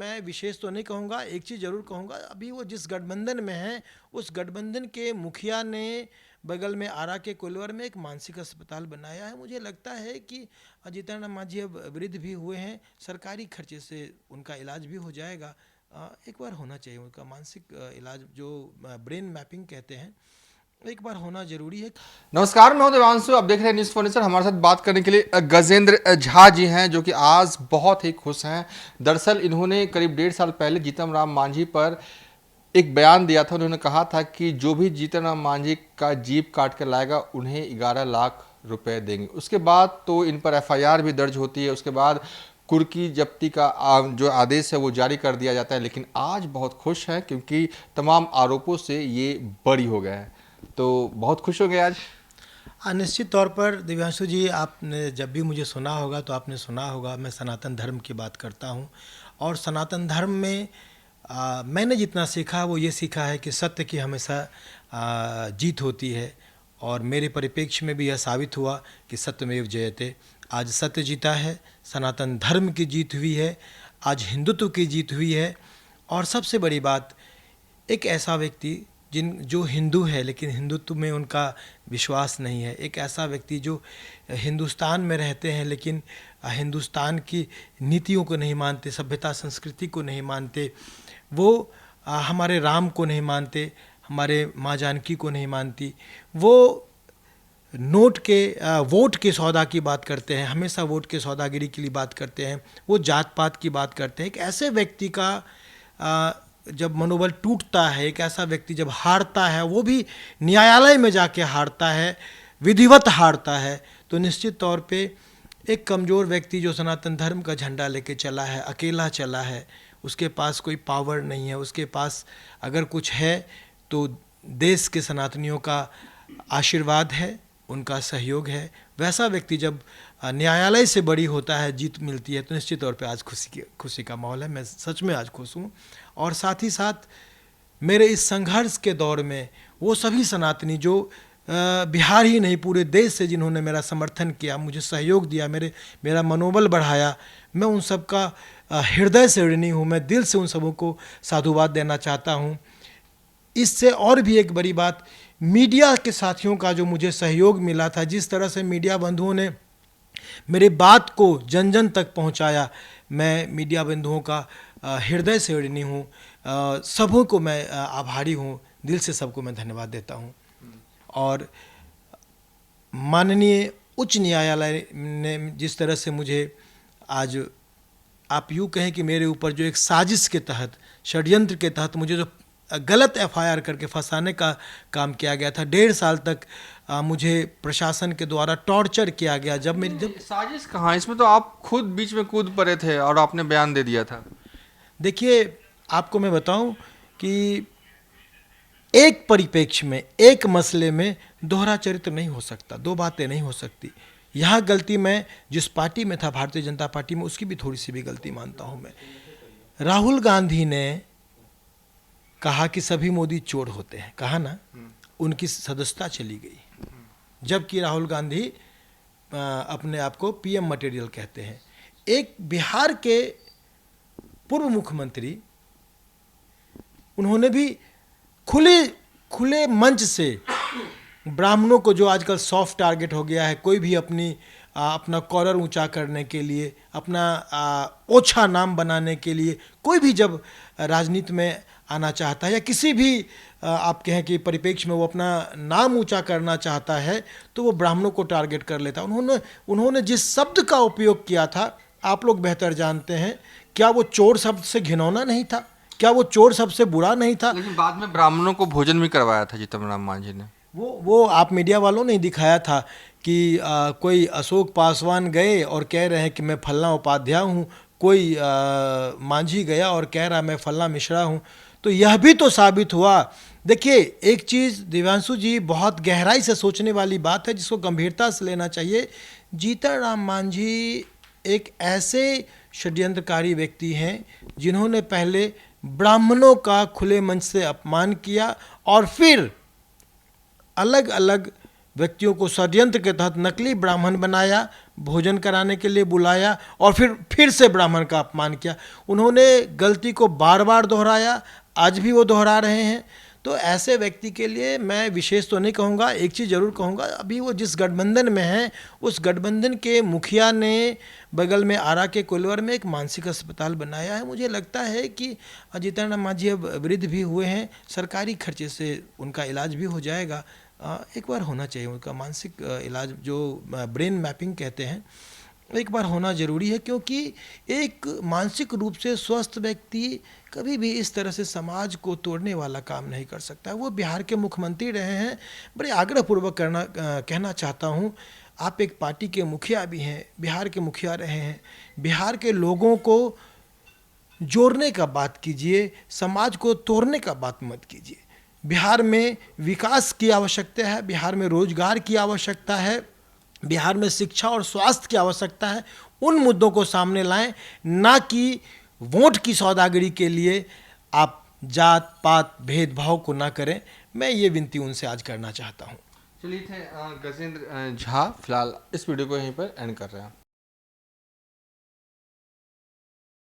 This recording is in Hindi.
मैं विशेष तो नहीं कहूँगा, एक चीज़ ज़रूर कहूँगा, अभी वो जिस गठबंधन में हैं उस गठबंधन के मुखिया ने बगल में आरा के कोलवर में एक मानसिक अस्पताल बनाया है। मुझे लगता है कि जीतन राम मांझी अब वृद्ध भी हुए हैं, सरकारी खर्चे से उनका इलाज भी हो जाएगा। एक बार होना चाहिए उनका मानसिक इलाज, जो ब्रेन मैपिंग कहते हैं, एक बार होना जरूरी है। नमस्कार, मैं हूं देवांशु। आप देख रहे हैं न्यूज़ फर्नीचर। हमारे साथ बात करने के लिए गजेंद्र झा जी हैं, जो कि आज बहुत ही खुश हैं। दरअसल इन्होंने करीब 1.5 साल पहले जीतन राम मांझी पर एक बयान दिया था। उन्होंने कहा था कि जो भी जीतन राम मांझी का जीप काट कर लाएगा उन्हें 11 लाख रुपए देंगे। उसके बाद तो इन पर FIR भी दर्ज होती है, उसके बाद कुर्की जब्ती का जो आदेश है वो जारी कर दिया जाता है। लेकिन आज बहुत खुश हैं क्योंकि तमाम आरोपों से ये बरी हो गए हैं, तो बहुत खुश हो गए आज। निश्चित तौर पर दिव्यांशु जी, आपने जब भी मुझे सुना होगा तो आपने सुना होगा मैं सनातन धर्म की बात करता हूँ। और सनातन धर्म में मैंने जितना सीखा वो ये सीखा है कि सत्य की हमेशा जीत होती है। और मेरे परिप्रेक्ष्य में भी यह साबित हुआ कि सत्यमेव जयते। आज सत्य जीता है, सनातन धर्म की जीत हुई है, आज हिंदुत्व की जीत हुई है। और सबसे बड़ी बात, एक ऐसा व्यक्ति जो हिंदू है लेकिन हिंदुत्व में उनका विश्वास नहीं है, एक ऐसा व्यक्ति जो हिंदुस्तान में रहते हैं लेकिन हिंदुस्तान की नीतियों को नहीं मानते, सभ्यता संस्कृति को नहीं मानते, वो हमारे राम को नहीं मानते, हमारे माँ जानकी को नहीं मानती, वो वोट के सौदा की बात करते हैं, हमेशा वोट के सौदागिरी के लिए बात करते हैं, वो जात पात की बात करते हैं। एक ऐसे व्यक्ति का जब मनोबल टूटता है, एक ऐसा व्यक्ति जब हारता है, वो भी न्यायालय में जाके हारता है, विधिवत हारता है, तो निश्चित तौर पे एक कमज़ोर व्यक्ति जो सनातन धर्म का झंडा लेके चला है, अकेला चला है, उसके पास कोई पावर नहीं है, उसके पास अगर कुछ है तो देश के सनातनियों का आशीर्वाद है, उनका सहयोग है। वैसा व्यक्ति जब न्यायालय से बड़ी होता है, जीत मिलती है, तो निश्चित तौर पे आज खुशी का माहौल है। मैं सच में आज खुश हूँ। और साथ ही साथ मेरे इस संघर्ष के दौर में वो सभी सनातनी जो बिहार ही नहीं पूरे देश से जिन्होंने मेरा समर्थन किया, मुझे सहयोग दिया, मेरा मनोबल बढ़ाया, मैं उन सब का हृदय से ऋणी हूँ। मैं दिल से उन सबों को साधुवाद देना चाहता हूँ। इससे और भी एक बड़ी बात, मीडिया के साथियों का जो मुझे सहयोग मिला था, जिस तरह से मीडिया बंधुओं ने मेरे बात को जन जन तक पहुंचाया, मैं मीडिया बंधुओं का हृदय से ऋणी हूँ। सबों को मैं आभारी हूँ, दिल से सबको मैं धन्यवाद देता हूँ। और माननीय उच्च न्यायालय ने जिस तरह से मुझे आज, आप यूँ कहें कि मेरे ऊपर जो एक साजिश के तहत, षड्यंत्र के तहत मुझे जो गलत FIR करके फंसाने का काम किया गया था, 1.5 साल तक मुझे प्रशासन के द्वारा टॉर्चर किया गया। जब साजिश कहाँ, इसमें तो आप खुद बीच में कूद पड़े थे और आपने बयान दे दिया था। देखिए, आपको मैं बताऊं कि एक परिप्रेक्ष्य में, एक मसले में दोहरा चरित्र नहीं हो सकता, दो बातें नहीं हो सकती। यहाँ गलती मैं जिस पार्टी में था, भारतीय जनता पार्टी में, उसकी भी थोड़ी सी भी गलती मानता हूँ मैं। राहुल गांधी ने कहा कि सभी मोदी चोर होते हैं, कहा ना, उनकी सदस्यता चली गई, जबकि राहुल गांधी अपने आप को PM मटेरियल कहते हैं। एक बिहार के पूर्व मुख्यमंत्री, उन्होंने भी खुले मंच से ब्राह्मणों को, जो आजकल सॉफ्ट टारगेट हो गया है, कोई भी अपना कॉलर ऊंचा करने के लिए, अपना ओछा नाम बनाने के लिए, कोई भी जब राजनीति में आना चाहता है या किसी भी आप कहें कि परिप्रेक्ष्य में वो अपना नाम ऊंचा करना चाहता है, तो वो ब्राह्मणों को टारगेट कर लेता है। उन्होंने जिस शब्द का उपयोग किया था, आप लोग बेहतर जानते हैं। क्या वो चोर शब्द से घिनौना नहीं था? क्या वो चोर सबसे बुरा नहीं था? लेकिन बाद में ब्राह्मणों को भोजन भी करवाया था जीतन राम मांझी ने। वो आप मीडिया वालों ने दिखाया था कि कोई अशोक पासवान गए और कह रहे हैं कि मैं फल्ला उपाध्याय हूँ, कोई मांझी गया और कह रहा मैं फल्ला मिश्रा हूँ। तो यह भी तो साबित हुआ। देखिए, एक चीज़ दिव्यांशु जी, बहुत गहराई से सोचने वाली बात है, जिसको गंभीरता से लेना चाहिए। जीतन राम मांझी एक ऐसे षड्यंत्रकारी व्यक्ति हैं जिन्होंने पहले ब्राह्मणों का खुले मंच से अपमान किया और फिर अलग अलग व्यक्तियों को षड्यंत्र के तहत नकली ब्राह्मण बनाया, भोजन कराने के लिए बुलाया और फिर से ब्राह्मण का अपमान किया। उन्होंने गलती को बार बार दोहराया, आज भी वो दोहरा रहे हैं। तो ऐसे व्यक्ति के लिए मैं विशेष तो नहीं कहूँगा, एक चीज़ ज़रूर कहूँगा, अभी वो जिस गठबंधन में हैं उस गठबंधन के मुखिया ने बगल में आरा के कोलवर में एक मानसिक अस्पताल बनाया है। मुझे लगता है कि जीतन राम मांझी अब वृद्ध भी हुए हैं, सरकारी खर्चे से उनका इलाज भी हो जाएगा। एक बार होना चाहिए उनका मानसिक इलाज, जो ब्रेन मैपिंग कहते हैं, एक बार होना ज़रूरी है, क्योंकि एक मानसिक रूप से स्वस्थ व्यक्ति कभी भी इस तरह से समाज को तोड़ने वाला काम नहीं कर सकता। वो बिहार के मुख्यमंत्री रहे हैं। बड़े आग्रहपूर्वक कहना चाहता हूँ, आप एक पार्टी के मुखिया भी हैं, बिहार के मुखिया रहे हैं, बिहार के लोगों को जोड़ने का बात कीजिए, समाज को तोड़ने का बात मत कीजिए। बिहार में विकास की आवश्यकता है, बिहार में रोजगार की आवश्यकता है, बिहार में शिक्षा और स्वास्थ्य की आवश्यकता है। उन मुद्दों को सामने लाएं, ना कि वोट की सौदागरी के लिए आप जात पात भेदभाव को ना करें। मैं ये विनती उनसे आज करना चाहता हूँ। चलिए थे गजेंद्र झा, फिलहाल इस वीडियो को यहीं पर एंड कर रहे हैं।